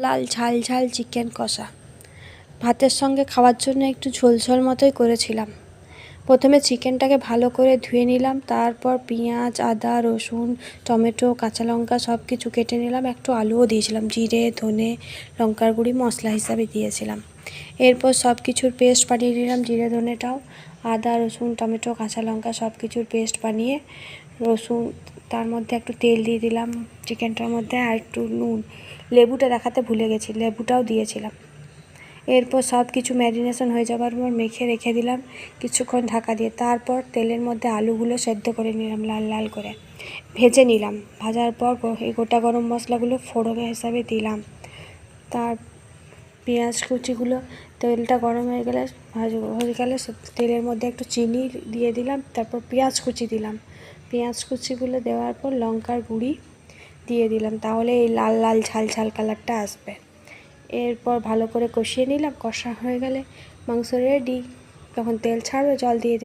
লাল ঝাল ঝাল চিকেন কষা ভাতের সঙ্গে খাওয়ার জন্য একটু ঝোল ঝোল মতোই করেছিলাম। প্রথমে চিকেনটাকে ভালো করে ধুয়ে নিলাম, তারপর পেঁয়াজ, আদা, রসুন, টমেটো, কাঁচা লঙ্কা সব কিছু কেটে নিলাম। একটু আলুও দিয়েছিলাম, জিরে, ধনে, লঙ্কার গুঁড়ি মশলা হিসাবে দিয়েছিলাম। এরপর সব কিছুর পেস্ট বানিয়ে নিলাম, জিরে ধনেটাও, আদা, রসুন, টমেটো, কাঁচা লঙ্কা সব কিছুর পেস্ট বানিয়ে রসুন, তার মধ্যে একটু তেল দিয়ে দিলাম চিকেনটার মধ্যে, আর একটু নুন, লেবুটা দেখাতে ভুলে গেছি, লেবুটাও দিয়েছিলাম। এরপর সব কিছু ম্যারিনেশন হয়ে যাবার পর মেখে রেখে দিলাম কিছুক্ষণ ঢাকা দিয়ে। তারপর তেলের মধ্যে আলুগুলো সেদ্ধ করে নিলাম, লাল লাল করে ভেজে নিলাম। ভাজার পর এই গোটা গরম মশলাগুলো ফোড়ন হিসাবে দিলাম। তার পেঁয়াজ কুচিগুলো, তেলটা গরম হয়ে গেলে তেলের মধ্যে একটু চিনি দিয়ে দিলাম, তারপর পেঁয়াজ কুচি দিলাম। পেঁয়াজ কুচিগুলো দেওয়ার পর লঙ্কার গুঁড়ি দিয়ে দিলাম, তাহলে এই লাল লাল ঝাল ঝাল কালারটা আসবে। এরপর ভালো করে কষিয়ে নিলাম, কষা হয়ে গেলে মাংস রেডি। তখন তেল ছাড়বে, জল দিয়ে